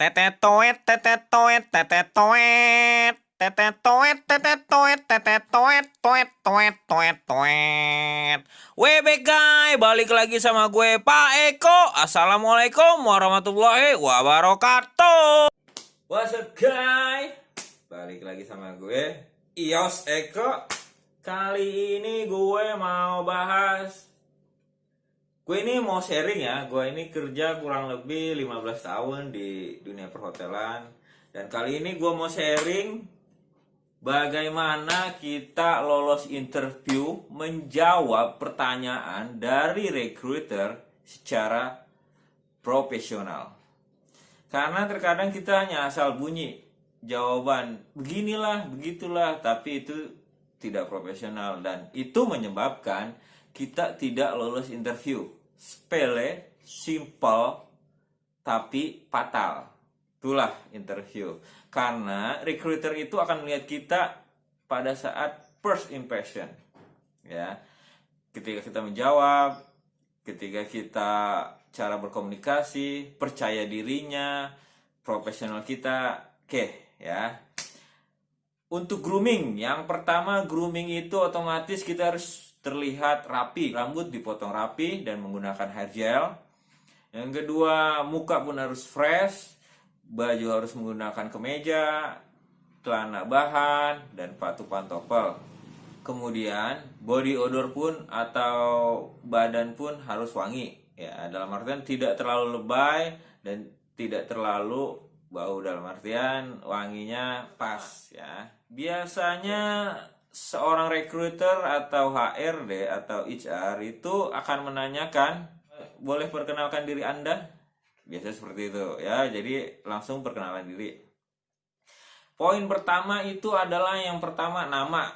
Tetetoet, tetetoet, tetetoet. Tetetoet, tetetoet, tetetoet, toet, toet, toet, toet. Webe guy, balik lagi sama gue Pak Eko. Assalamualaikum warahmatullahi wabarakatuh. What's up guy? Balik lagi sama gue Ios Eko. Kali ini gue mau bahas, gue ini mau sharing ya. Gue ini kerja kurang lebih 15 tahun di dunia perhotelan. Dan kali ini gue mau sharing bagaimana kita lolos interview menjawab pertanyaan dari recruiter secara profesional. Karena terkadang kita hanya asal bunyi jawaban beginilah, begitulah, tapi itu tidak profesional dan itu menyebabkan kita tidak lolos interview. Sepele, simple, tapi fatal. Itulah interview. Karena recruiter itu akan melihat kita pada saat first impression. Ya. Ketika kita menjawab, ketika kita cara berkomunikasi, percaya dirinya, profesional kita, oke, ya. Untuk grooming, yang pertama grooming itu otomatis kita harus terlihat rapi, rambut dipotong rapi dan menggunakan hair gel. Yang kedua, muka pun harus fresh, baju harus menggunakan kemeja, celana bahan, dan sepatu pantofel. Kemudian, body odor pun atau badan pun harus wangi. Ya, dalam artian tidak terlalu lebay dan tidak terlalu bau, dalam artian wanginya pas ya. Biasanya seorang recruiter atau HRD atau HR itu akan menanyakan, boleh perkenalkan diri Anda? Biasanya seperti itu ya. Jadi langsung perkenalan diri. Poin pertama itu adalah yang pertama nama,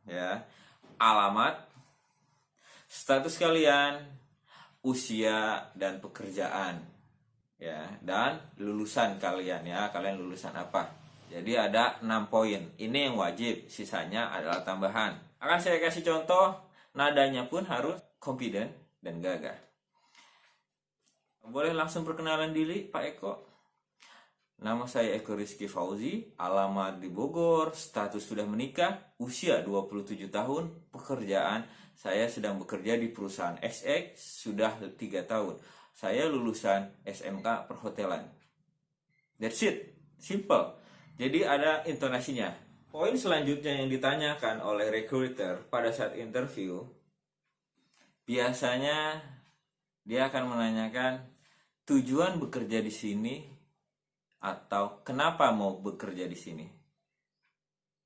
ya, alamat, status kalian, usia dan pekerjaan, ya, dan lulusan kalian ya. Kalian lulusan apa? Jadi ada 6 poin. Ini yang wajib, sisanya adalah tambahan. Akan saya kasih contoh, nadanya pun harus confident dan gagah. Boleh langsung perkenalan diri, Pak Eko. Nama saya Eko Rizky Fauzi, alamat di Bogor, status sudah menikah, usia 27 tahun, pekerjaan saya sedang bekerja di perusahaan XX sudah 3 tahun. Saya lulusan SMK Perhotelan. That's it, simple. Jadi ada intonasinya. Poin selanjutnya yang ditanyakan oleh recruiter pada saat interview, biasanya dia akan menanyakan tujuan bekerja di sini atau kenapa mau bekerja di sini.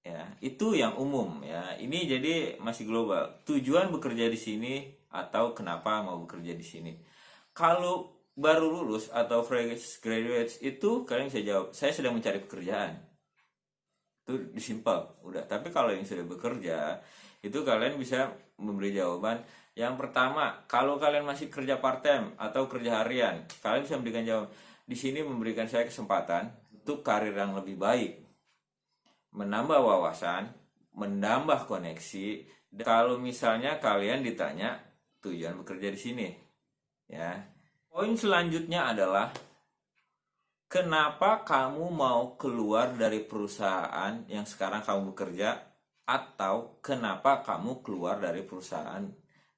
Ya, itu yang umum ya. Ini jadi masih global. Tujuan bekerja di sini atau kenapa mau bekerja di sini. Kalau baru lulus atau fresh graduates itu kalian bisa jawab, saya sedang mencari pekerjaan. Itu simple, udah. Tapi kalau yang sudah bekerja, itu kalian bisa memberi jawaban. Yang pertama, kalau kalian masih kerja part time atau kerja harian, kalian bisa memberikan jawaban, di sini memberikan saya kesempatan untuk karir yang lebih baik, menambah wawasan, menambah koneksi. Kalau misalnya kalian ditanya tujuan bekerja di sini, ya. Poin selanjutnya adalah kenapa kamu mau keluar dari perusahaan yang sekarang kamu bekerja, atau kenapa kamu keluar dari perusahaan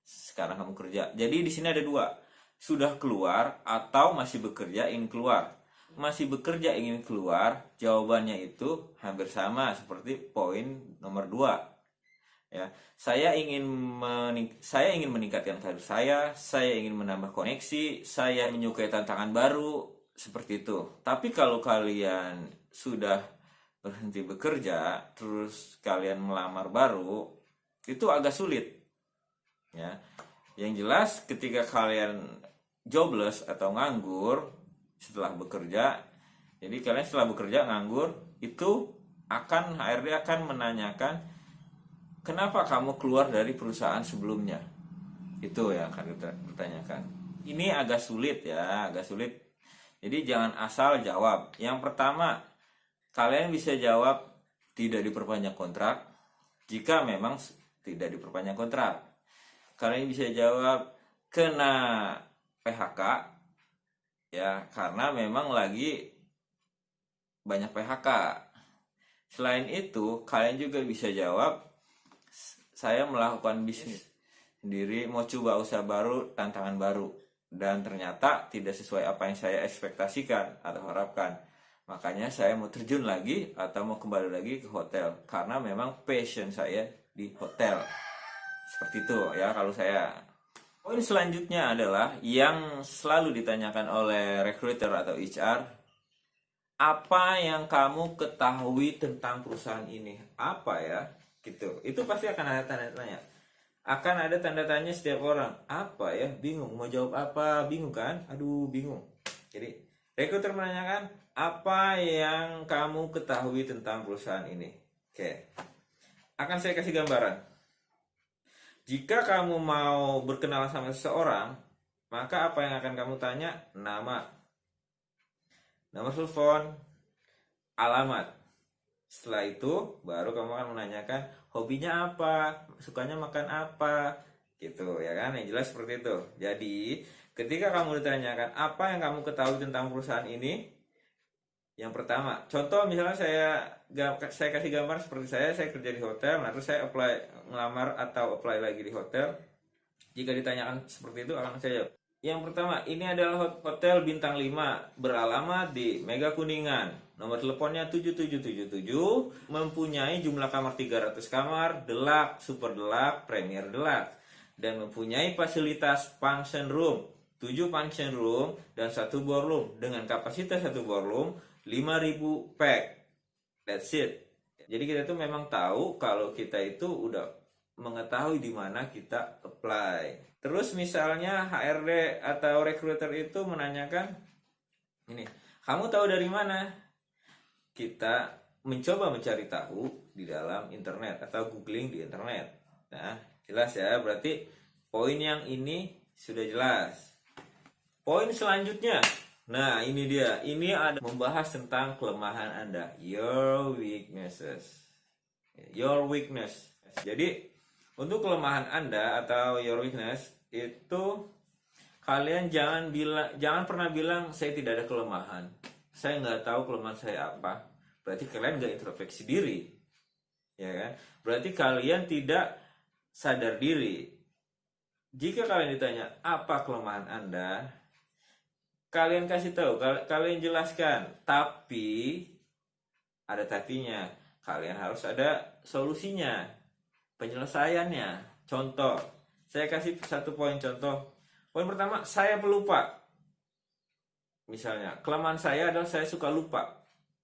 sekarang kamu kerja. Jadi di sini ada dua, sudah keluar atau masih bekerja ingin keluar. Masih bekerja ingin keluar, jawabannya itu hampir sama seperti poin nomor 2. Ya, saya ingin meningkatkan karir saya ingin menambah koneksi, saya menyukai tantangan baru, seperti itu. Tapi kalau kalian sudah berhenti bekerja, terus kalian melamar baru, itu agak sulit. Ya, yang jelas ketika kalian jobless atau nganggur setelah bekerja, jadi kalian setelah bekerja nganggur, itu HRD akan menanyakan kenapa kamu keluar dari perusahaan sebelumnya. Itu yang akan ditanyakan. Ini agak sulit ya, agak sulit. Jadi jangan asal jawab. Yang pertama, kalian bisa jawab tidak diperpanjang kontrak. Jika memang tidak diperpanjang kontrak, kalian bisa jawab kena PHK Ya, karena memang lagi banyak PHK. Selain itu, kalian juga bisa jawab, saya melakukan bisnis sendiri, mau coba usaha baru, tantangan baru, dan ternyata tidak sesuai apa yang saya ekspektasikan atau harapkan. Makanya saya mau terjun lagi atau mau kembali lagi ke hotel karena memang passion saya di hotel. Seperti itu ya kalau saya. Poin selanjutnya adalah yang selalu ditanyakan oleh recruiter atau HR, apa yang kamu ketahui tentang perusahaan ini? Apa ya? Gitu. Itu pasti akan ada tanda tanya. Akan ada tanda tanya setiap orang. Apa ya? Bingung. Mau jawab apa? Bingung kan? Aduh, bingung. Jadi, recruiter menanyakan, apa yang kamu ketahui tentang perusahaan ini? Oke. Akan saya kasih gambaran. Jika kamu mau berkenalan sama seseorang, maka apa yang akan kamu tanya? Nama, nomor telepon, alamat. Setelah itu baru kamu akan menanyakan hobinya apa, sukanya makan apa, gitu ya kan, yang jelas seperti itu. Jadi ketika kamu ditanyakan apa yang kamu ketahui tentang perusahaan ini, yang pertama, contoh misalnya saya kasih gambar seperti saya kerja di hotel, nah terus saya ngelamar atau apply lagi di hotel. Jika ditanyakan seperti itu akan saya jawab. Yang pertama, ini adalah hotel bintang 5 beralamat di Mega Kuningan. Nomor teleponnya 7777, mempunyai jumlah kamar 300 kamar, deluxe, super deluxe, premier deluxe, dan mempunyai fasilitas function room, 7 function room dan 1 ballroom dengan kapasitas 1 ballroom 5000 pack. That's it. Jadi kita tuh memang tahu kalau kita itu udah mengetahui di mana kita apply. Terus misalnya HRD atau recruiter itu menanyakan, ini, kamu tahu dari mana? Kita mencoba mencari tahu di dalam internet atau googling di internet. Nah, jelas ya, berarti poin yang ini sudah jelas. Poin selanjutnya, nah ini dia, ini ada membahas tentang kelemahan Anda, your weaknesses. Your weakness. Jadi untuk kelemahan Anda atau your weakness itu, kalian jangan pernah bilang saya tidak ada kelemahan, saya nggak tahu kelemahan saya apa. Berarti kalian nggak introspeksi diri, ya kan? Berarti kalian tidak sadar diri. Jika kalian ditanya apa kelemahan Anda, kalian kasih tahu, kalian jelaskan. Tapi ada tapinya, kalian harus ada solusinya, penyelesaiannya. Contoh, saya kasih satu poin contoh. Poin pertama, saya pelupa. Misalnya, kelemahan saya adalah saya suka lupa.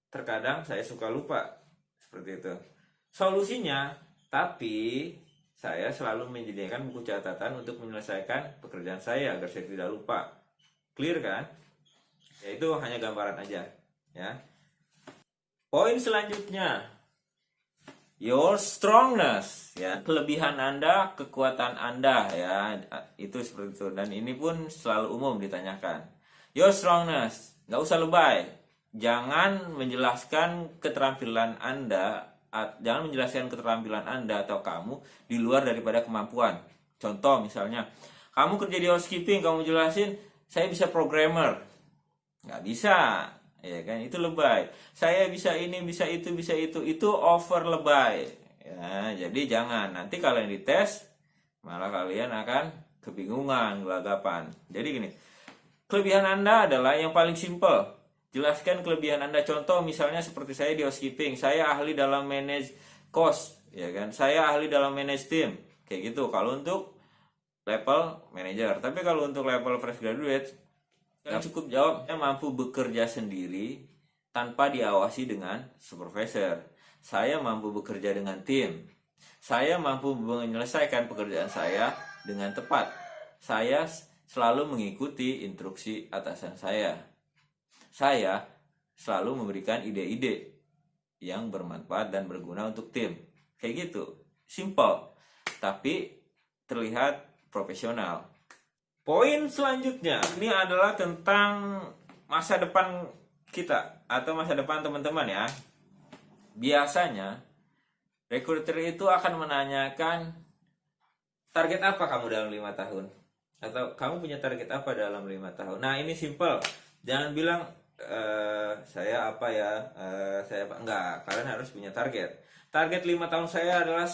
Terkadang saya suka lupa. Seperti itu. Solusinya, tapi saya selalu menyediakan buku catatan untuk menyelesaikan pekerjaan saya agar saya tidak lupa. Clear kan? Ya, itu hanya gambaran aja, ya. Poin selanjutnya, your strongness, ya, kelebihan Anda, kekuatan Anda, ya, itu seperti itu. Dan ini pun selalu umum ditanyakan. Your strongness, nggak usah lebay. Jangan menjelaskan keterampilan Anda, atau kamu di luar daripada kemampuan. Contoh misalnya, kamu kerja di housekeeping, kamu jelasin saya bisa programmer, nggak bisa. Ya kan, itu lebay. Saya bisa ini, bisa itu over lebay. Ya, jadi jangan, nanti kalian dites malah kalian akan kebingungan, gelagapan. Jadi gini, kelebihan Anda adalah yang paling simple. Jelaskan kelebihan Anda. Contoh misalnya seperti saya di housekeeping, saya ahli dalam manage cost, ya kan? Saya ahli dalam manage team. Kayak gitu kalau untuk level manager. Tapi kalau untuk level fresh graduate, kalian cukup jawab, saya mampu bekerja sendiri tanpa diawasi dengan supervisor. Saya mampu bekerja dengan tim. Saya mampu menyelesaikan pekerjaan saya dengan tepat. Saya selalu mengikuti instruksi atasan saya. Saya selalu memberikan ide-ide yang bermanfaat dan berguna untuk tim. Kayak gitu. Simple, tapi terlihat profesional. Poin selanjutnya, ini adalah tentang masa depan kita atau masa depan teman-teman ya. Biasanya recruiter itu akan menanyakan, target apa kamu dalam 5 tahun? Atau kamu punya target apa dalam 5 tahun? Nah, ini simple. Jangan bilang saya apa ya, saya apa enggak. Kalian harus punya target. Target 5 tahun saya adalah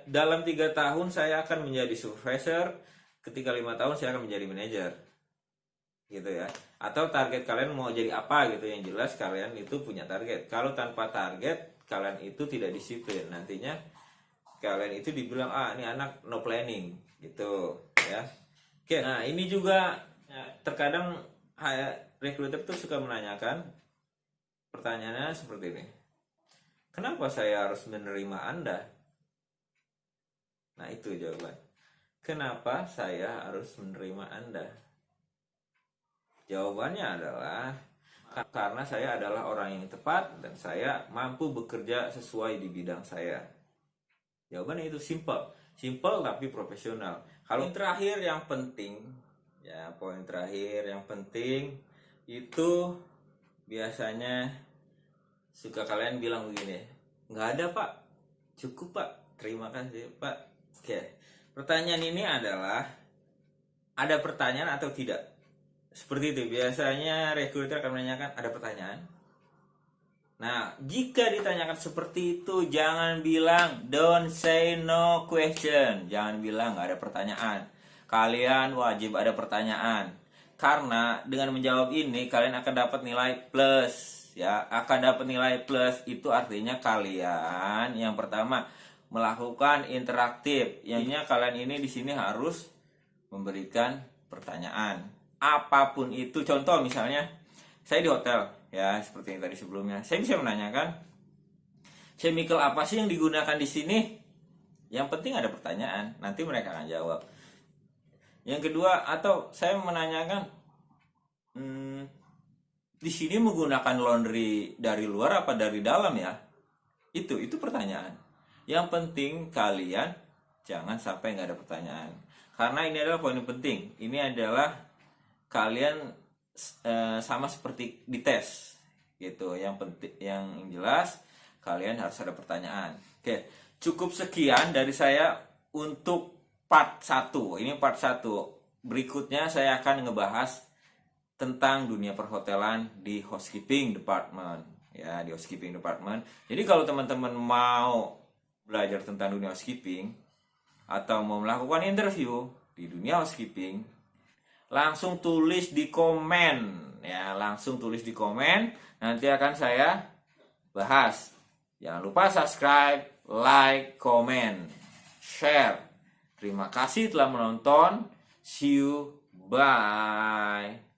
dalam 3 tahun saya akan menjadi supervisor, ketika 5 tahun saya akan menjadi manajer. Gitu ya. Atau target kalian mau jadi apa gitu, yang jelas kalian itu punya target. Kalau tanpa target, kalian itu tidak disiplin. Nantinya kalian itu dibilang ini anak no planning gitu ya. Oke, nah ini juga ya, terkadang recruiter tuh suka menanyakan pertanyaannya seperti ini. Kenapa saya harus menerima Anda? Nah itu jawaban. Kenapa saya harus menerima Anda? Jawabannya adalah karena saya adalah orang yang tepat dan saya mampu bekerja sesuai di bidang saya. Jawabannya itu simple tapi profesional. Kalau yang terakhir yang penting, ya poin terakhir yang penting itu biasanya suka kalian bilang begini, nggak ada pak, cukup pak, terima kasih pak. Oke, pertanyaan ini adalah ada pertanyaan atau tidak? Seperti itu biasanya recruiter akan menanyakan, ada pertanyaan? Nah, jika ditanyakan seperti itu, jangan bilang don't say no question. Jangan bilang nggak ada pertanyaan. Kalian wajib ada pertanyaan. Karena dengan menjawab ini, kalian akan dapat nilai plus. Ya, akan dapat nilai plus. Itu artinya kalian yang pertama melakukan interaktif. Yang kalian ini di sini harus memberikan pertanyaan. Apapun itu, contoh misalnya, saya di hotel. Ya, seperti yang tadi sebelumnya. Saya bisa menanyakan, chemical apa sih yang digunakan di sini? Yang penting ada pertanyaan. Nanti mereka akan jawab. Yang kedua, atau saya menanyakan, di sini menggunakan laundry dari luar apa dari dalam ya? Itu pertanyaan. Yang penting kalian jangan sampai nggak ada pertanyaan. Karena ini adalah poin yang penting. Ini adalah kalian sama seperti di tes gitu. Yang penting, yang jelas kalian harus ada pertanyaan. Oke, cukup sekian dari saya untuk part 1. Ini part 1. Berikutnya saya akan ngebahas tentang dunia perhotelan di housekeeping department. Ya, di housekeeping department. Jadi kalau teman-teman mau belajar tentang dunia housekeeping atau mau melakukan interview di dunia housekeeping, langsung tulis di komen ya, langsung tulis di komen, nanti akan saya bahas. Jangan lupa subscribe, like, comment, share. Terima kasih telah menonton. See you, bye.